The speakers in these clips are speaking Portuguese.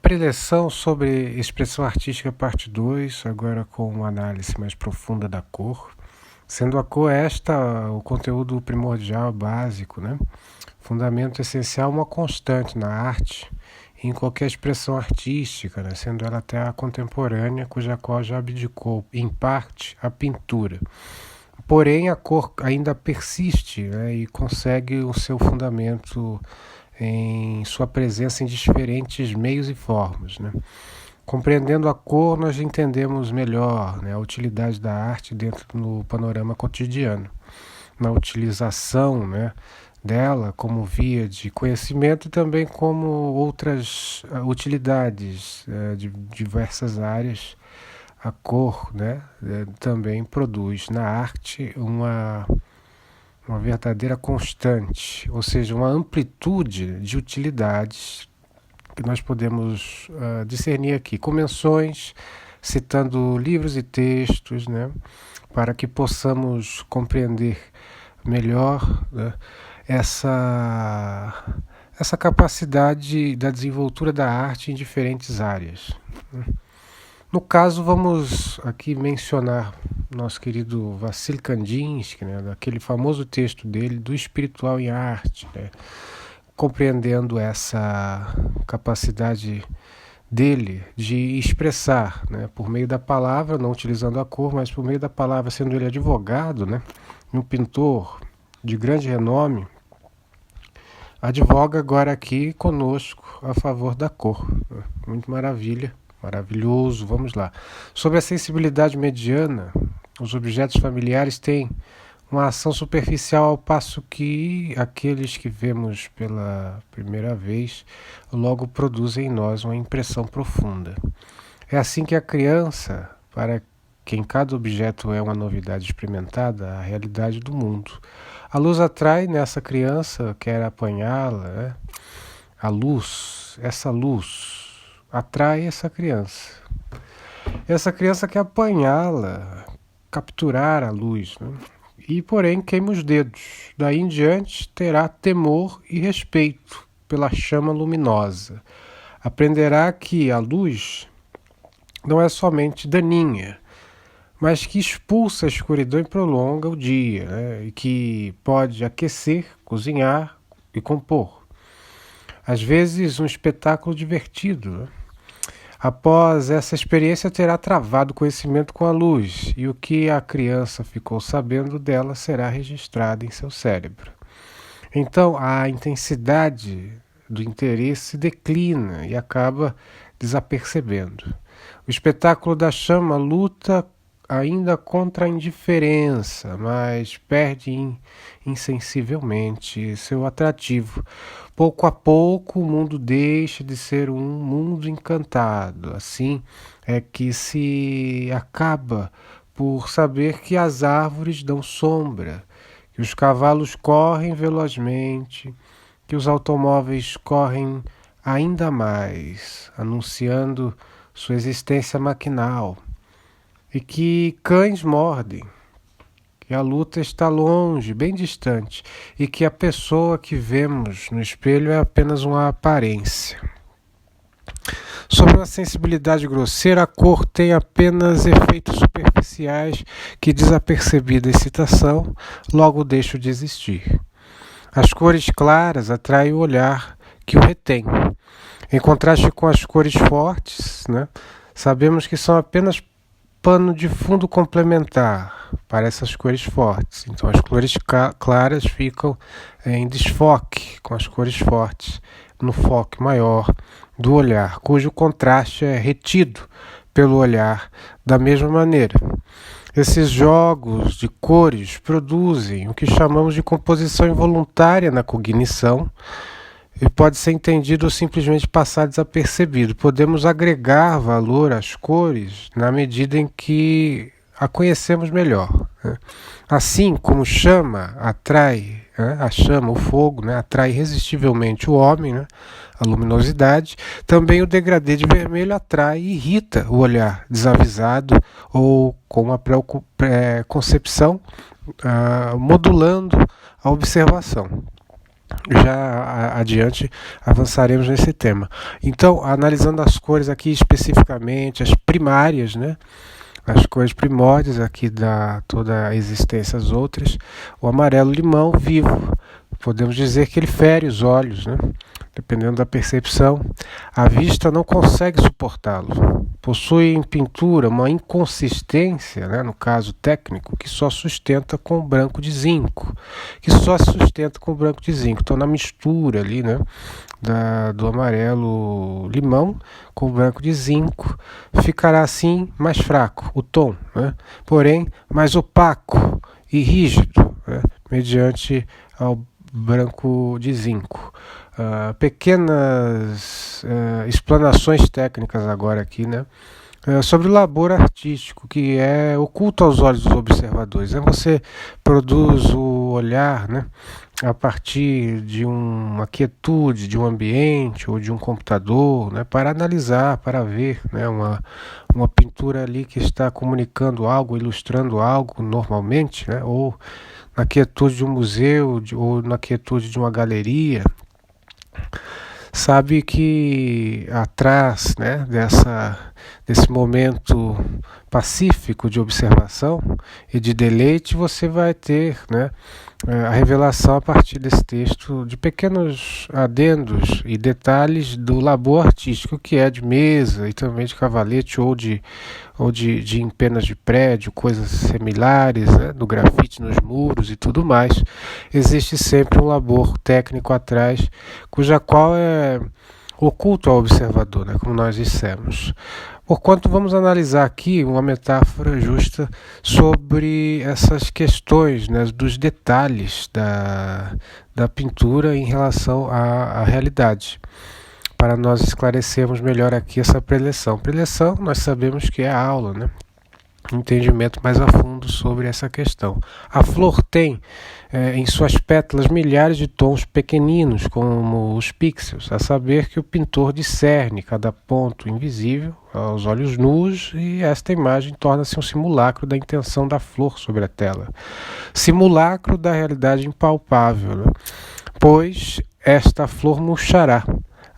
preleção sobre expressão artística parte 2, agora com uma análise mais profunda da cor. Sendo a cor esta o conteúdo primordial, básico, né? Fundamento essencial, uma constante na arte e em qualquer expressão artística, né? Sendo ela até a contemporânea, cuja qual já abdicou, em parte, a pintura. Porém, a cor ainda persiste, né? E consegue o seu fundamento em sua presença em diferentes meios e formas, né? Compreendendo a cor, nós entendemos melhor, né, a utilidade da arte dentro do panorama cotidiano, na utilização, né, dela como via de conhecimento e também como outras utilidades de diversas áreas. A cor, né, também produz na arte uma verdadeira constante, ou seja, uma amplitude de utilidades que nós podemos discernir aqui, com menções, citando livros e textos, né, para que possamos compreender melhor, né, essa capacidade da desenvoltura da arte em diferentes áreas. No caso, vamos aqui mencionar nosso querido Vassily Kandinsky, né, daquele famoso texto dele, do espiritual em arte, né, compreendendo essa capacidade dele de expressar, né, por meio da palavra, não utilizando a cor, mas por meio da palavra, sendo ele advogado, né, um pintor de grande renome, advoga agora aqui conosco a favor da cor. Muito maravilhoso, vamos lá. Sobre a sensibilidade mediana, os objetos familiares têm uma ação superficial, ao passo que aqueles que vemos pela primeira vez logo produzem em nós uma impressão profunda. É assim que a criança, para quem cada objeto é uma novidade experimentada, a realidade do mundo. A luz atrai nessa criança, quer apanhá-la, né? A luz, essa luz, atrai essa criança. Essa criança quer apanhá-la, capturar a luz, né? E, porém, queima os dedos. Daí em diante, terá temor e respeito pela chama luminosa. Aprenderá que a luz não é somente daninha, mas que expulsa a escuridão e prolonga o dia, né? E que pode aquecer, cozinhar e compor. Às vezes, um espetáculo divertido, né? Após essa experiência, terá travado conhecimento com a luz, e o que a criança ficou sabendo dela será registrado em seu cérebro. Então, a intensidade do interesse declina e acaba desapercebendo. O espetáculo da chama luta ainda contra a indiferença, mas perde insensivelmente seu atrativo. Pouco a pouco o mundo deixa de ser um mundo encantado. Assim é que se acaba por saber que as árvores dão sombra, que os cavalos correm velozmente, que os automóveis correm ainda mais, anunciando sua existência maquinal, e que cães mordem, que a luta está longe, bem distante, e que a pessoa que vemos no espelho é apenas uma aparência. Sobre uma sensibilidade grosseira, a cor tem apenas efeitos superficiais que, desapercebida a excitação, logo deixam de existir. As cores claras atraem o olhar que o retém. Em contraste com as cores fortes, né, sabemos que são apenas pano de fundo complementar para essas cores fortes. Então as cores claras ficam em desfoque com as cores fortes, no foco maior do olhar, cujo contraste é retido pelo olhar da mesma maneira. Esses jogos de cores produzem o que chamamos de composição involuntária na cognição, e pode ser entendido ou simplesmente passar desapercebido. Podemos agregar valor às cores na medida em que a conhecemos melhor, né? Assim como chama atrai, né? A chama, o fogo, né? Atrai irresistivelmente o homem, né? A luminosidade, também o degradê de vermelho atrai e irrita o olhar desavisado ou com uma concepção modulando a observação. adiante avançaremos nesse tema. Então, analisando as cores aqui especificamente, as primárias, né? As cores primórdias aqui da toda a existência as outras, o amarelo limão vivo, podemos dizer que ele fere os olhos, né? Dependendo da percepção, a vista não consegue suportá-lo. Possui em pintura uma inconsistência, né, no caso técnico, que só sustenta com o branco de zinco, Então, na mistura ali, né, do amarelo limão com o branco de zinco, ficará assim mais fraco o tom, né, porém mais opaco e rígido, né, mediante ao branco de zinco. Pequenas explanações técnicas agora aqui, né? Sobre o labor artístico, que é oculto aos olhos dos observadores. Você produz o olhar, né, a partir de uma quietude, de um ambiente ou de um computador, né, para analisar, para ver, né, uma pintura ali que está comunicando algo, ilustrando algo normalmente, né, ou na quietude de um museu ou na quietude de uma galeria. Sabe que atrás, né, desse momento pacífico de observação e de deleite, você vai ter, né, a revelação a partir desse texto de pequenos adendos e detalhes do labor artístico, que é de mesa e também de cavalete ou de empenas de prédio, coisas similares, né, do grafite nos muros e tudo mais. Existe sempre um labor técnico atrás, cuja qual é oculto ao observador, né, como nós dissemos. Porquanto vamos analisar aqui uma metáfora justa sobre essas questões, né, dos detalhes da pintura em relação à realidade, para nós esclarecermos melhor aqui essa preleção. Preleção, nós sabemos que é a aula, né? Entendimento mais a fundo sobre essa questão. A flor tem em suas pétalas milhares de tons pequeninos, como os pixels, a saber que o pintor discerne cada ponto invisível aos olhos nus, e esta imagem torna-se um simulacro da intenção da flor sobre a tela. Simulacro da realidade impalpável, né? Pois esta flor murchará.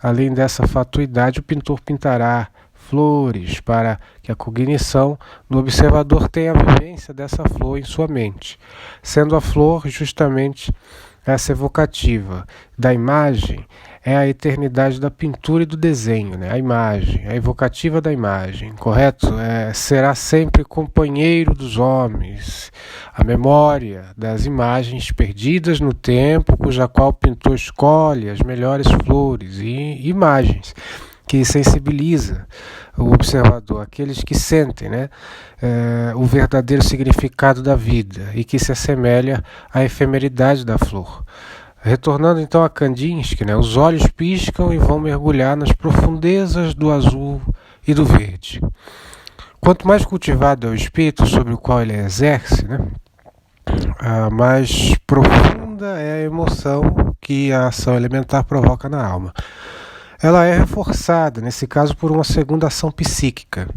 Além dessa fatuidade, o pintor pintará flores para que a cognição do observador tenha a vivência dessa flor em sua mente, sendo a flor justamente essa evocativa da imagem, é a eternidade da pintura e do desenho, né? A imagem, a evocativa da imagem, correto? Será sempre companheiro dos homens, a memória das imagens perdidas no tempo, cuja qual o pintor escolhe as melhores flores e imagens, que sensibiliza o observador, aqueles que sentem, né, o verdadeiro significado da vida e que se assemelha à efemeridade da flor. Retornando então a Kandinsky, né, os olhos piscam e vão mergulhar nas profundezas do azul e do verde. Quanto mais cultivado é o espírito sobre o qual ele exerce, né, mais profunda é a emoção que a ação elementar provoca na alma. Ela é reforçada, nesse caso, por uma segunda ação psíquica.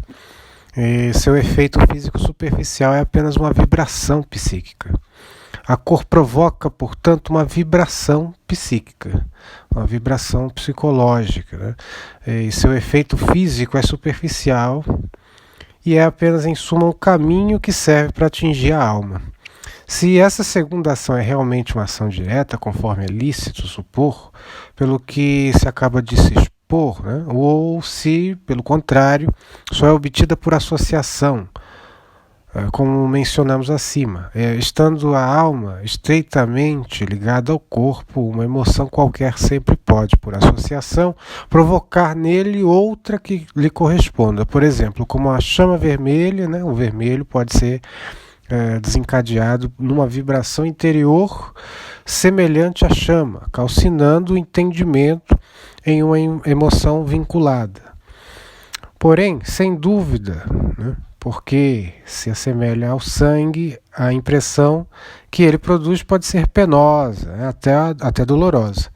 E seu efeito físico superficial é apenas uma vibração psíquica. A cor provoca, portanto, uma vibração psíquica, uma vibração psicológica, né? E seu efeito físico é superficial e é apenas, em suma, um caminho que serve para atingir a alma. Se essa segunda ação é realmente uma ação direta, conforme é lícito supor, pelo que se acaba de se expor, né? Ou se, pelo contrário, só é obtida por associação, como mencionamos acima, estando a alma estreitamente ligada ao corpo, uma emoção qualquer sempre pode, por associação, provocar nele outra que lhe corresponda. Por exemplo, como a chama vermelha, né? O vermelho pode ser desencadeado numa vibração interior semelhante à chama, calcinando o entendimento em uma emoção vinculada. Porém, sem dúvida, né, porque se assemelha ao sangue, a impressão que ele produz pode ser penosa, né, até dolorosa.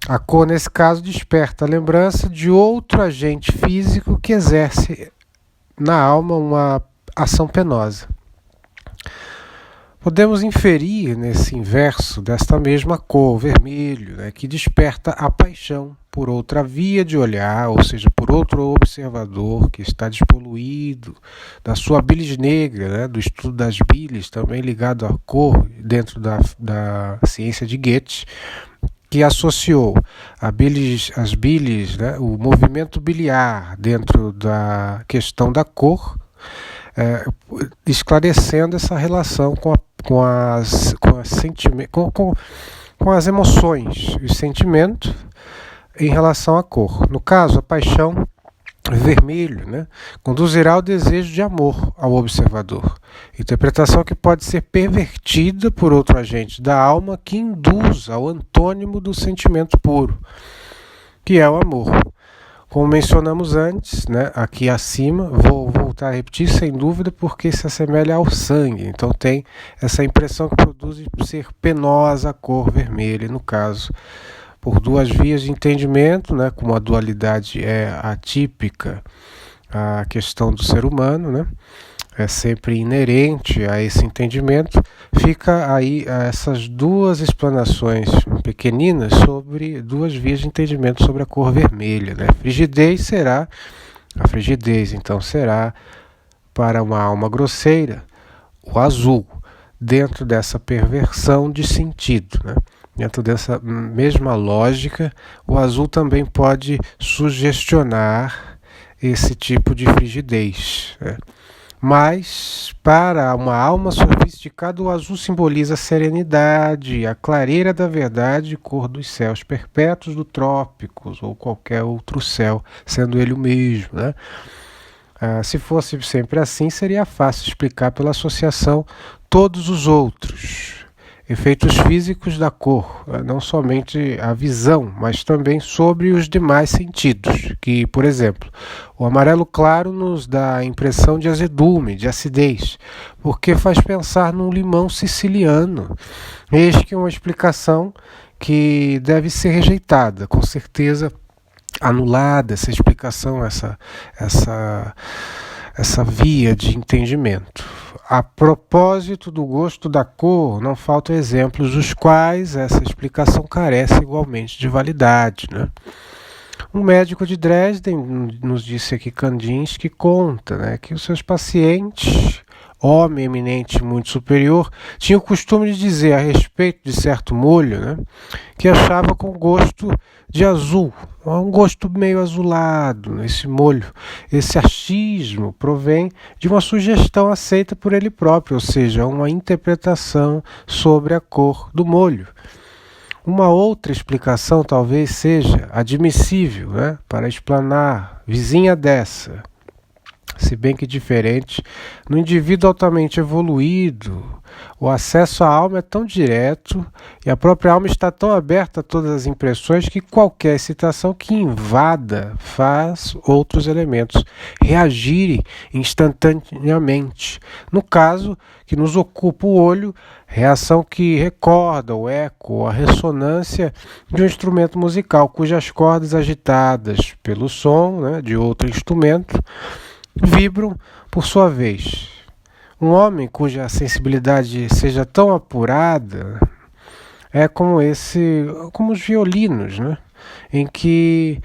A cor, nesse caso, desperta a lembrança de outro agente físico que exerce na alma uma ação penosa. Podemos inferir nesse inverso desta mesma cor, vermelho, né, que desperta a paixão por outra via de olhar, ou seja, por outro observador que está despoluído da sua bilis negra, né, do estudo das bilis, também ligado à cor dentro da ciência de Goethe, que associou as bilis, né, o movimento biliar dentro da questão da cor, esclarecendo essa relação com as emoções e sentimentos em relação à cor. No caso, a paixão vermelho, né, conduzirá ao desejo de amor ao observador. Interpretação que pode ser pervertida por outro agente da alma que induz ao antônimo do sentimento puro, que é o amor. Como mencionamos antes, né, aqui acima, vou voltar a repetir sem dúvida porque se assemelha ao sangue. Então tem essa impressão que produz ser penosa a cor vermelha, no caso, por duas vias de entendimento, né, como a dualidade é atípica à questão do ser humano, né, é sempre inerente a esse entendimento, fica aí essas duas explanações pequeninas sobre duas vias de entendimento sobre a cor vermelha, né? A frigidez então será para uma alma grosseira o azul, dentro dessa perversão de sentido, né? Dentro dessa mesma lógica, o azul também pode sugestionar esse tipo de frigidez, né? Mas, para uma alma sofisticada, o azul simboliza a serenidade, a clareira da verdade, cor dos céus perpétuos do trópicos ou qualquer outro céu, sendo ele o mesmo, né? Se fosse sempre assim, seria fácil explicar pela associação todos os outros efeitos físicos da cor, não somente a visão, mas também sobre os demais sentidos, que, por exemplo, o amarelo claro nos dá a impressão de azedume, de acidez, porque faz pensar num limão siciliano. Eis que é uma explicação que deve ser rejeitada, com certeza anulada essa explicação, essa via de entendimento. A propósito do gosto da cor, não faltam exemplos dos quais essa explicação carece igualmente de validade, né? Um médico de Dresden, nos disse aqui Kandinsky, conta, né, que os seus pacientes, homem eminente muito superior, tinha o costume de dizer a respeito de certo molho, né, que achava com gosto de azul, um gosto meio azulado. Esse molho, esse achismo provém de uma sugestão aceita por ele próprio, ou seja, uma interpretação sobre a cor do molho. Uma outra explicação talvez seja admissível, né, para explanar, vizinha dessa, se bem que diferente, no indivíduo altamente evoluído, o acesso à alma é tão direto e a própria alma está tão aberta a todas as impressões que qualquer excitação que invada faz outros elementos reagirem instantaneamente. No caso que nos ocupa o olho, reação que recorda o eco ou a ressonância de um instrumento musical cujas cordas agitadas pelo som, né, de outro instrumento vibram por sua vez. Um homem cuja sensibilidade seja tão apurada é como os violinos, né? Em que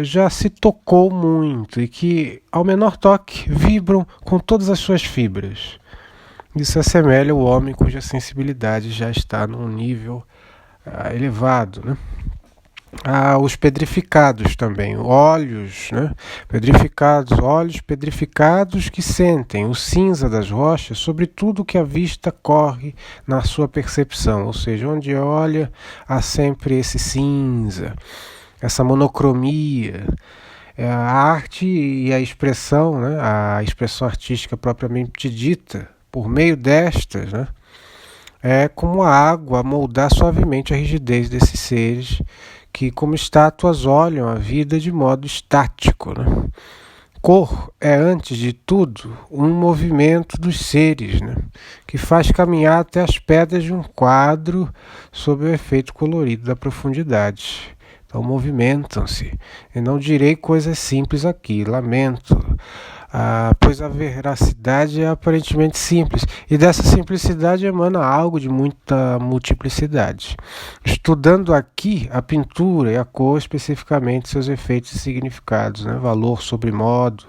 já se tocou muito e que, ao menor toque, vibram com todas as suas fibras. Isso assemelha o homem cuja sensibilidade já está num nível elevado, né? Os pedrificados também, olhos, né? Olhos pedrificados que sentem o cinza das rochas sobre tudo que a vista corre na sua percepção, ou seja, onde olha há sempre esse cinza, essa monocromia. A arte e a expressão, né? A expressão artística propriamente dita, por meio destas, né, é como a água a moldar suavemente a rigidez desses seres que, como estátuas, olham a vida de modo estático, né? Cor é, antes de tudo, um movimento dos seres, né, que faz caminhar até as pedras de um quadro sob o efeito colorido da profundidade. Então movimentam-se. Eu não direi coisas simples aqui, lamento. pois a veracidade é aparentemente simples, e dessa simplicidade emana algo de muita multiplicidade. Estudando aqui a pintura e a cor, especificamente seus efeitos e significados, né? Valor sobre modo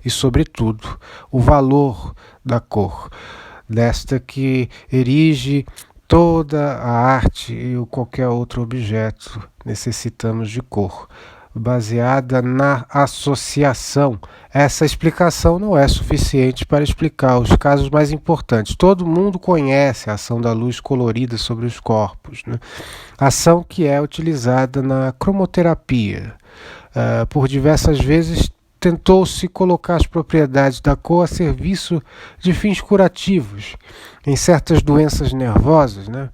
e, sobretudo, o valor da cor, desta que erige toda a arte e qualquer outro objeto, necessitamos de cor, baseada na associação. Essa explicação não é suficiente para explicar os casos mais importantes. Todo mundo conhece a ação da luz colorida sobre os corpos, né? Ação que é utilizada na cromoterapia. Por diversas vezes tentou-se colocar as propriedades da cor a serviço de fins curativos em certas doenças nervosas, né?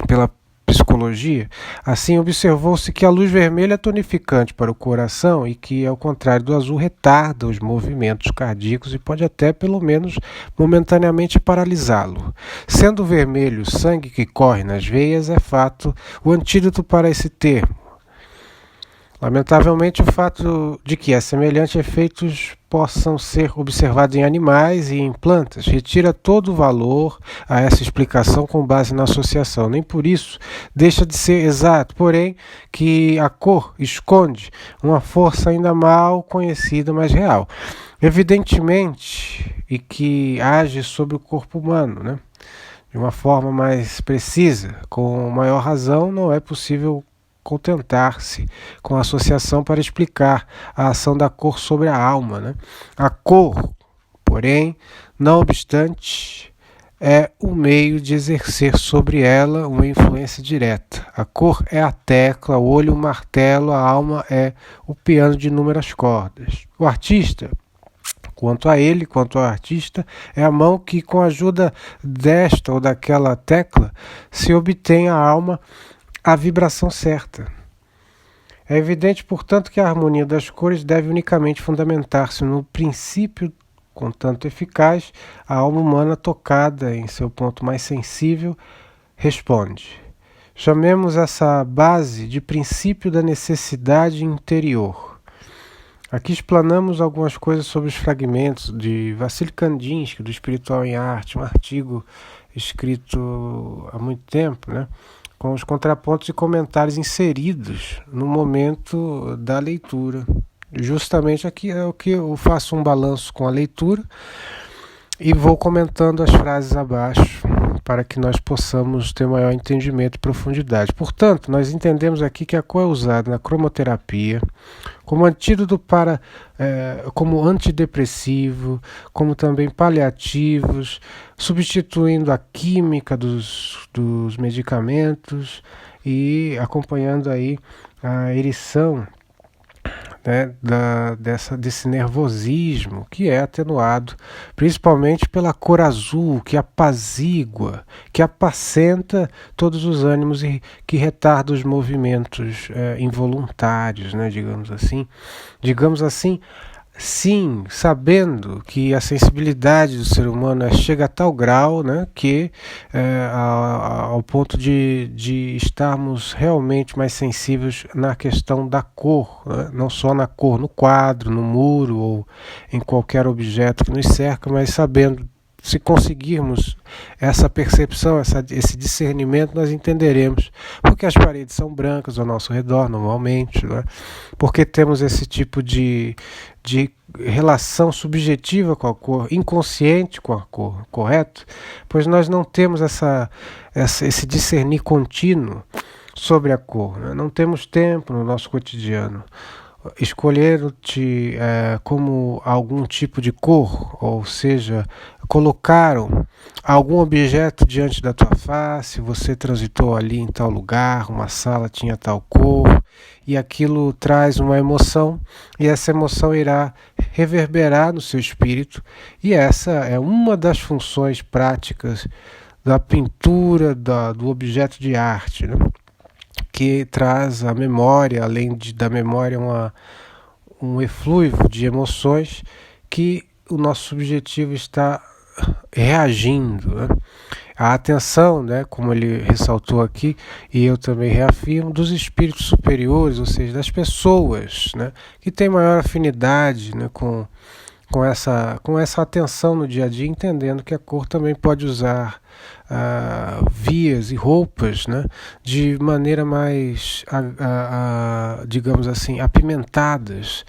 Pela psicologia. Assim, observou-se que a luz vermelha é tonificante para o coração e que, ao contrário do azul, retarda os movimentos cardíacos e pode até, pelo menos, momentaneamente paralisá-lo. Sendo o vermelho o sangue que corre nas veias, é fato o antídoto para esse termo. Lamentavelmente, o fato de que semelhantes efeitos possam ser observados em animais e em plantas retira todo o valor a essa explicação com base na associação. Nem por isso deixa de ser exato, porém, que a cor esconde uma força ainda mal conhecida, mas real. Evidentemente, e que age sobre o corpo humano, né? De uma forma mais precisa, com maior razão, não é possível contentar-se com a associação para explicar a ação da cor sobre a alma, né? A cor, porém, não obstante, é o meio de exercer sobre ela uma influência direta. A cor é a tecla, o olho o martelo, a alma é o piano de inúmeras cordas. O artista, quanto ao artista, é a mão que, com a ajuda desta ou daquela tecla, se obtém a alma, a vibração certa. É evidente, portanto, que a harmonia das cores deve unicamente fundamentar-se no princípio, contanto eficaz, a alma humana tocada em seu ponto mais sensível responde. Chamemos essa base de princípio da necessidade interior. Aqui explanamos algumas coisas sobre os fragmentos de Vassily Kandinsky, do Espiritual em Arte, um artigo escrito há muito tempo, né? Com os contrapontos e comentários inseridos no momento da leitura. Justamente aqui é o que eu faço um balanço com a leitura e vou comentando as frases abaixo para que nós possamos ter maior entendimento e profundidade. Portanto, nós entendemos aqui que a cor é usada na cromoterapia como antídoto como antidepressivo, como também paliativos, substituindo a química dos medicamentos e acompanhando aí a erição, né, desse nervosismo que é atenuado principalmente pela cor azul, que apazigua, que apacenta todos os ânimos e que retarda os movimentos involuntários, né, digamos assim. Sim, sabendo que a sensibilidade do ser humano chega a tal grau, né, que ao ponto de estarmos realmente mais sensíveis na questão da cor, né, não só na cor no quadro, no muro ou em qualquer objeto que nos cerca, mas sabendo, se conseguirmos essa percepção, esse discernimento, nós entenderemos porque as paredes são brancas ao nosso redor, normalmente, né? Porque temos esse tipo de relação subjetiva com a cor, inconsciente com a cor, correto? Pois nós não temos esse discernir contínuo sobre a cor, né? Não temos tempo no nosso cotidiano. Escolheram-te como algum tipo de cor, ou seja, colocaram algum objeto diante da tua face, você transitou ali em tal lugar, uma sala tinha tal cor, e aquilo traz uma emoção, e essa emoção irá reverberar no seu espírito, e essa é uma das funções práticas da pintura, do objeto de arte, né? Que traz a memória, além da memória, um eflúvio de emoções que o nosso subjetivo está reagindo, né? A atenção, né, como ele ressaltou aqui, e eu também reafirmo, dos espíritos superiores, ou seja, das pessoas, né, que têm maior afinidade, né, com com essa atenção no dia a dia, entendendo que a cor também pode usar vias e roupas, né, de maneira mais, digamos assim, apimentadas.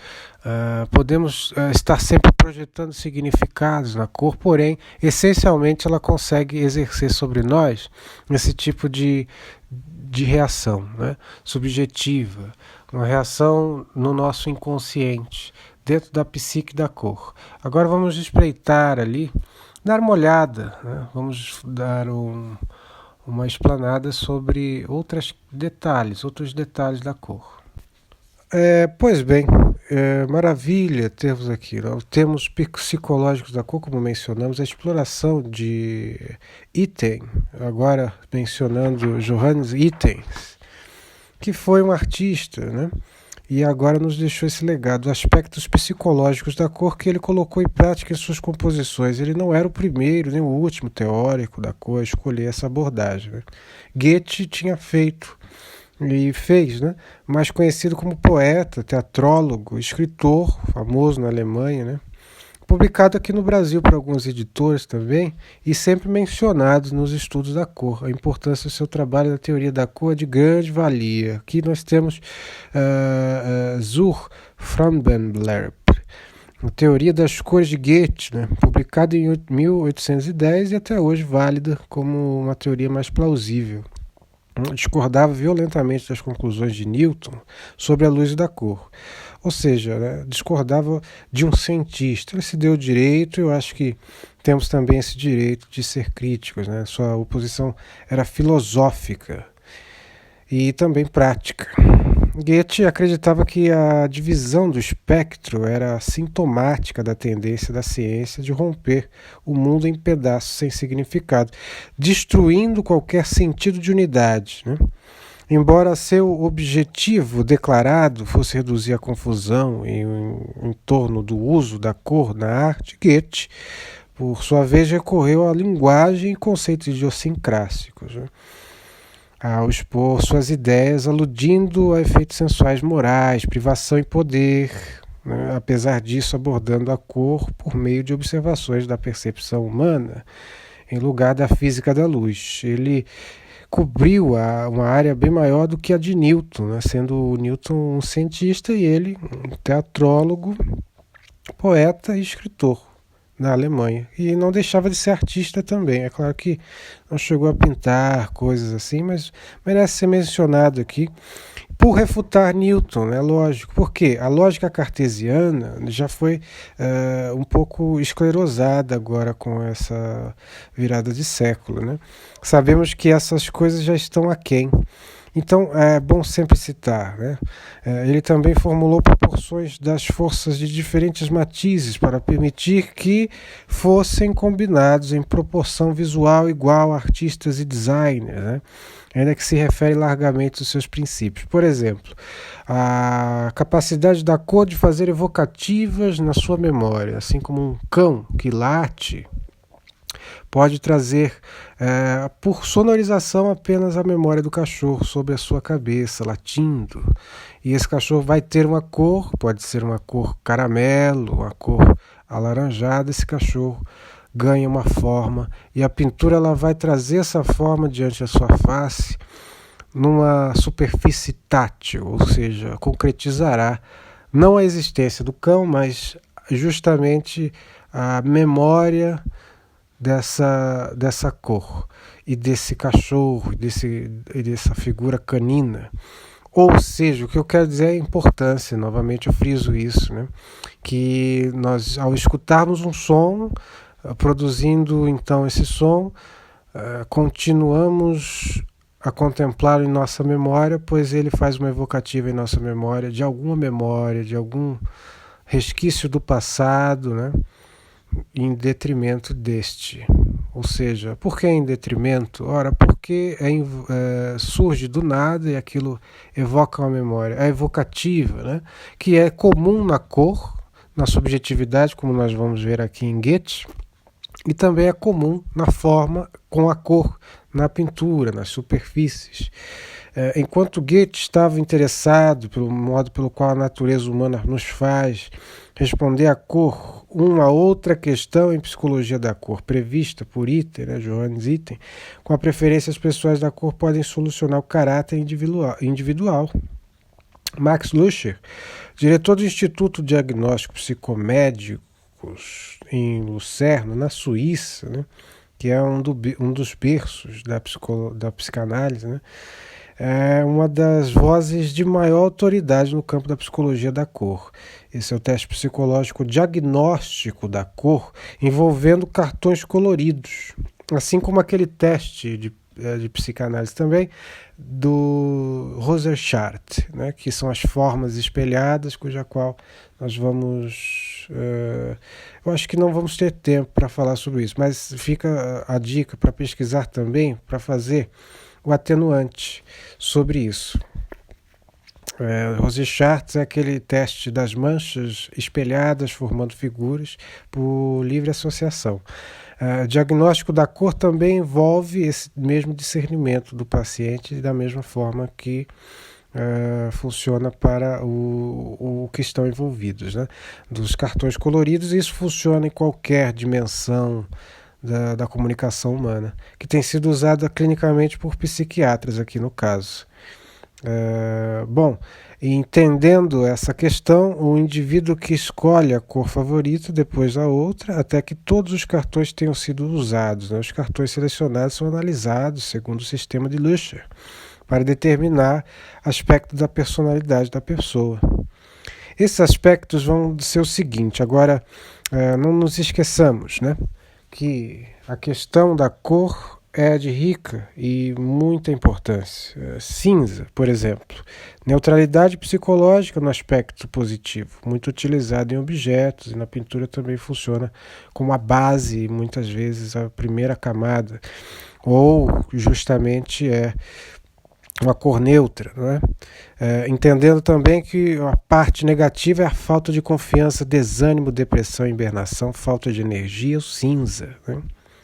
Podemos estar sempre projetando significados na cor, porém, essencialmente, ela consegue exercer sobre nós esse tipo de reação, né, subjetiva, uma reação no nosso inconsciente, dentro da psique da cor. Agora vamos espreitar ali, dar uma olhada, né? Vamos dar uma explanada sobre outros detalhes da cor. Pois bem, maravilha termos aqui, né? Termos psicológicos da cor, como mencionamos, a exploração de Itten, agora mencionando Johannes Itten, que foi um artista, né? E agora nos deixou esse legado, aspectos psicológicos da cor que ele colocou em prática em suas composições. Ele não era o primeiro nem o último teórico da cor a escolher essa abordagem, né? Goethe tinha feito e fez, né? Mais conhecido como poeta, teatrólogo, escritor, famoso na Alemanha, né? Publicado aqui no Brasil por alguns editores também, e sempre mencionado nos estudos da cor. A importância do seu trabalho na teoria da cor é de grande valia. Aqui nós temos Zur Farbenlehre, a teoria das cores de Goethe, né, publicada em 1810 e até hoje válida como uma teoria mais plausível. Discordava violentamente das conclusões de Newton sobre a luz da cor. Ou seja, né, discordava de um cientista. Ele se deu o direito, eu acho que temos também esse direito de ser críticos, né? Sua oposição era filosófica e também prática. Goethe acreditava que a divisão do espectro era sintomática da tendência da ciência de romper o mundo em pedaços sem significado, destruindo qualquer sentido de unidade, né? Embora seu objetivo declarado fosse reduzir a confusão em torno do uso da cor na arte, Goethe, por sua vez, recorreu à linguagem e conceitos idiosincráticos, né, ao expor suas ideias, aludindo a efeitos sensuais morais, privação e poder, né, apesar disso abordando a cor por meio de observações da percepção humana, em lugar da física da luz. Ele cobriu uma área bem maior do que a de Newton, né? Sendo Newton um cientista e ele um teatrólogo, poeta e escritor na Alemanha. E não deixava de ser artista também. É claro que não chegou a pintar coisas assim, mas merece ser mencionado aqui por refutar Newton, né? Lógico. Porque a lógica cartesiana já foi um pouco esclerosada agora com essa virada de século, né? Sabemos que essas coisas já estão aquém. Então é bom sempre citar, né? Ele também formulou proporções das forças de diferentes matizes para permitir que fossem combinados em proporção visual igual a artistas e designers, né? Ainda que se refere largamente aos seus princípios. Por exemplo, a capacidade da cor de fazer evocativas na sua memória, assim como um cão que late pode trazer por sonorização apenas a memória do cachorro sobre a sua cabeça, latindo. E esse cachorro vai ter uma cor, pode ser uma cor caramelo, uma cor alaranjada, esse cachorro ganha uma forma e a pintura ela vai trazer essa forma diante da sua face numa superfície tátil, ou seja, concretizará não a existência do cão, mas justamente a memória dessa cor e desse cachorro e dessa figura canina. Ou seja, o que eu quero dizer é a importância, novamente eu friso isso, né? Que nós, ao escutarmos um som, produzindo então esse som, continuamos a contemplá-lo em nossa memória, pois ele faz uma evocativa em nossa memória, de algum resquício do passado, né? Em detrimento deste. Ou seja, por que em detrimento? Ora, porque surge do nada e aquilo evoca uma memória. A evocativa, né? Que é comum na cor, na subjetividade, como nós vamos ver aqui em Goethe, e também é comum na forma com a cor, na pintura, nas superfícies. Enquanto Goethe estava interessado pelo modo pelo qual a natureza humana nos faz responder à cor, uma outra questão em psicologia da cor, prevista por Itten, Johannes Itten, com a preferência as pessoas da cor podem solucionar o caráter individual. Max Luscher, diretor do Instituto Diagnóstico Psicomédicos em Lucerna, na Suíça, né, que é um dos berços da psicanálise, né, é uma das vozes de maior autoridade no campo da psicologia da cor. Esse é o teste psicológico diagnóstico da cor, envolvendo cartões coloridos, assim como aquele teste de psicanálise também do Rorschach, né, que são as formas espelhadas, cuja qual nós vamos... eu acho que não vamos ter tempo para falar sobre isso, mas fica a dica para pesquisar também, para fazer o atenuante sobre isso. Rorschach é aquele teste das manchas espelhadas formando figuras por livre associação. Diagnóstico da cor também envolve esse mesmo discernimento do paciente da mesma forma que funciona para o que estão envolvidos, né? Dos cartões coloridos, isso funciona em qualquer dimensão da comunicação humana, que tem sido usada clinicamente por psiquiatras aqui no caso. Bom, entendendo essa questão, o indivíduo que escolhe a cor favorita depois da outra, até que todos os cartões tenham sido usados, né? Os cartões selecionados são analisados segundo o sistema de Luscher, para determinar aspectos da personalidade da pessoa. Esses aspectos vão ser o seguinte, agora não nos esqueçamos, né, que a questão da cor é de rica e muita importância. Cinza, por exemplo, neutralidade psicológica no aspecto positivo, muito utilizado em objetos e na pintura também funciona como a base, muitas vezes a primeira camada, ou justamente uma cor neutra, não é? Entendendo também que a parte negativa é a falta de confiança, desânimo, depressão, hibernação, falta de energia, o cinza, né?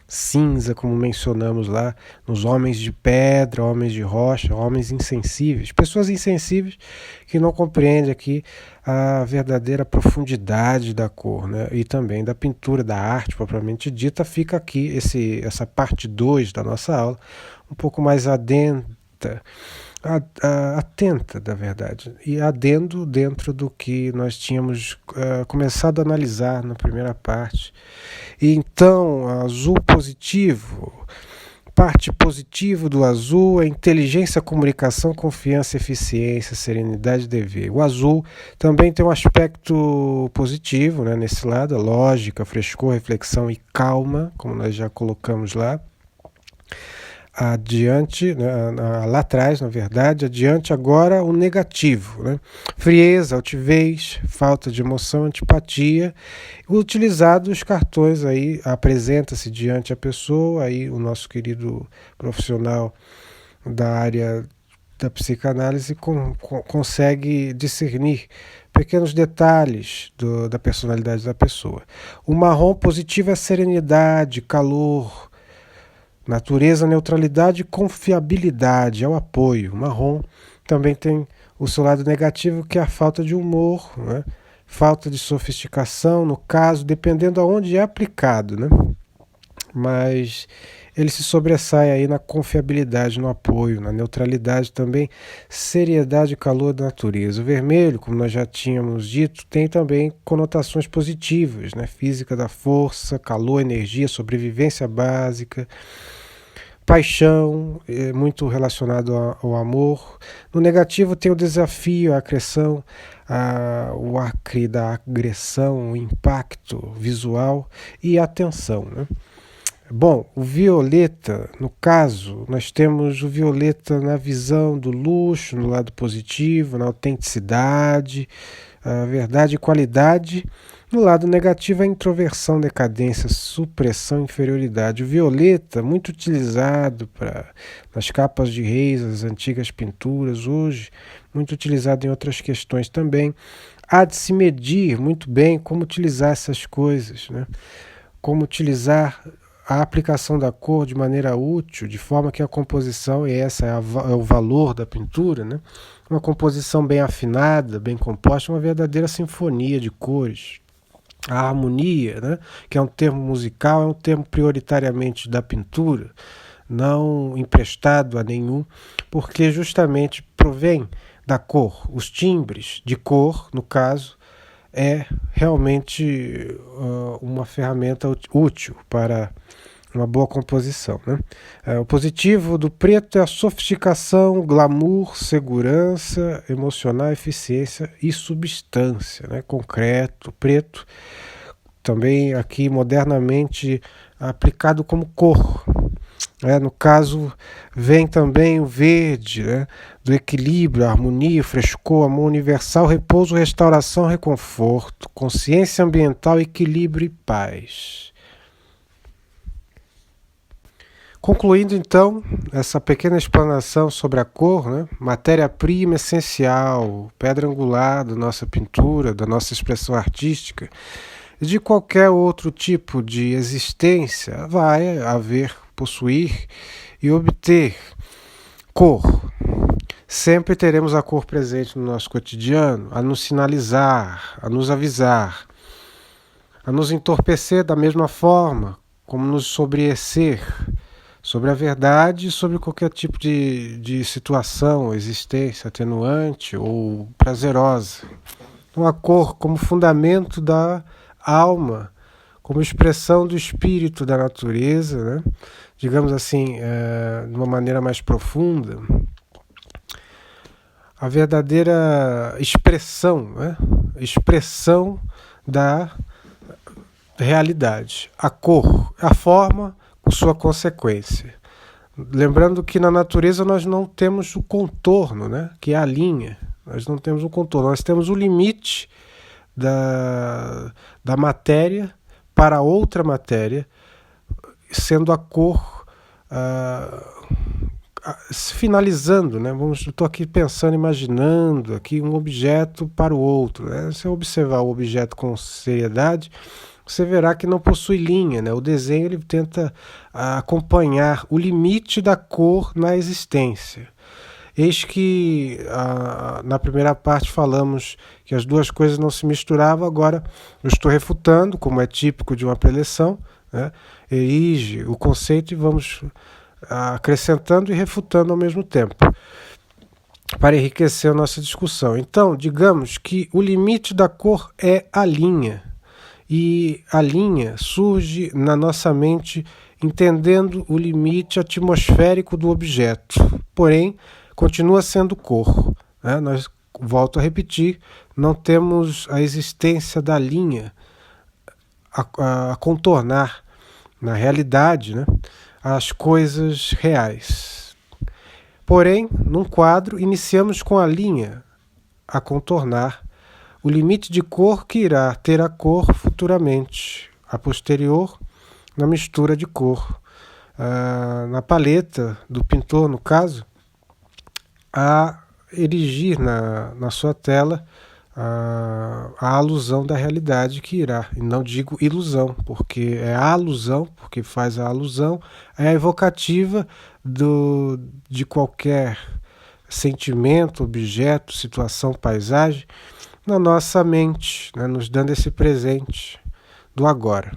Cinza, como mencionamos lá, nos homens de pedra, homens de rocha, homens insensíveis, pessoas insensíveis que não compreendem aqui a verdadeira profundidade da cor, né? E também da pintura, da arte propriamente dita. Fica aqui essa parte 2 da nossa aula, um pouco mais atenta, da verdade, e adendo dentro do que nós tínhamos começado a analisar na primeira parte. E então, azul positivo, parte positiva do azul é inteligência, comunicação, confiança, eficiência, serenidade e dever. O azul também tem um aspecto positivo, né, nesse lado, lógica, frescor, reflexão e calma, como nós já colocamos lá. Adiante, né, lá atrás, na verdade, adiante agora o negativo, né? Frieza, altivez, falta de emoção, antipatia. Utilizado os cartões aí, apresenta-se diante a pessoa, aí o nosso querido profissional da área da psicanálise consegue discernir pequenos detalhes da personalidade da pessoa. O marrom positivo é serenidade, calor, natureza, neutralidade e confiabilidade, é o apoio. O marrom também tem o seu lado negativo, que é a falta de humor, né? Falta de sofisticação, no caso, dependendo aonde é aplicado, né? Mas ele se sobressai aí na confiabilidade, no apoio, na neutralidade também, seriedade e calor da natureza. O vermelho, como nós já tínhamos dito, tem também conotações positivas, né? Física da força, calor, energia, sobrevivência básica, paixão, muito relacionado ao amor. No negativo tem o desafio, a agressão, o acre da agressão, o impacto visual e a tensão, né? Bom, o violeta, no caso, nós temos o violeta na visão do luxo, no lado positivo, na autenticidade, a verdade e qualidade. No lado negativo, a introversão, decadência, supressão, inferioridade. O violeta, muito utilizado nas capas de reis, as antigas pinturas, hoje, muito utilizado em outras questões também. Há de se medir muito bem como utilizar essas coisas, né? como utilizar a aplicação da cor de maneira útil, de forma que a composição, e essa é o valor da pintura, né? Uma composição bem afinada, bem composta, uma verdadeira sinfonia de cores. A harmonia, né? Que é um termo musical, é um termo prioritariamente da pintura, não emprestado a nenhum, porque justamente provém da cor. Os timbres de cor, no caso, é realmente uma ferramenta útil para uma boa composição, né? O positivo do preto é a sofisticação, glamour, segurança emocional, eficiência e substância, né? Concreto, preto, também aqui modernamente aplicado como cor. No caso, vem também o verde, né? Do equilíbrio, harmonia, frescor, amor universal, repouso, restauração, reconforto, consciência ambiental, equilíbrio e paz. Concluindo então essa pequena explanação sobre a cor, né? Matéria-prima essencial, pedra angular da nossa pintura, da nossa expressão artística, de qualquer outro tipo de existência, vai haver, possuir e obter cor. Sempre teremos a cor presente no nosso cotidiano, a nos sinalizar, a nos avisar, a nos entorpecer da mesma forma, como nos sobriecer sobre a verdade e sobre qualquer tipo de situação, existência atenuante ou prazerosa. Então, a cor como fundamento da alma, como expressão do espírito da natureza, né? Digamos assim, de uma maneira mais profunda, a verdadeira expressão, né? Expressão da realidade. A cor, a forma com sua consequência. Lembrando que na natureza nós não temos o contorno, né? Que é a linha. Nós não temos o contorno, nós temos o limite da matéria para outra matéria, sendo a cor finalizando, né? Estou aqui pensando, imaginando aqui um objeto para o outro, né? Se eu observar o objeto com seriedade, você verá que não possui linha, né? O desenho ele tenta acompanhar o limite da cor na existência. Eis que na primeira parte falamos que as duas coisas não se misturavam, agora eu estou refutando, como é típico de uma preleção, né? Erige o conceito e vamos acrescentando e refutando ao mesmo tempo, para enriquecer a nossa discussão. Então, digamos que o limite da cor é a linha, e a linha surge na nossa mente entendendo o limite atmosférico do objeto, porém continua sendo cor, né? Nós, volto a repetir, não temos a existência da linha a contornar na realidade, né, as coisas reais. Porém, num quadro, iniciamos com a linha a contornar o limite de cor que irá ter a cor futuramente, a posterior, na mistura de cor. Na paleta do pintor, no caso, a erigir na sua tela a alusão da realidade que irá, e não digo ilusão, porque é a alusão, porque faz a alusão, é a evocativa de qualquer sentimento, objeto, situação, paisagem, na nossa mente, né, nos dando esse presente do agora.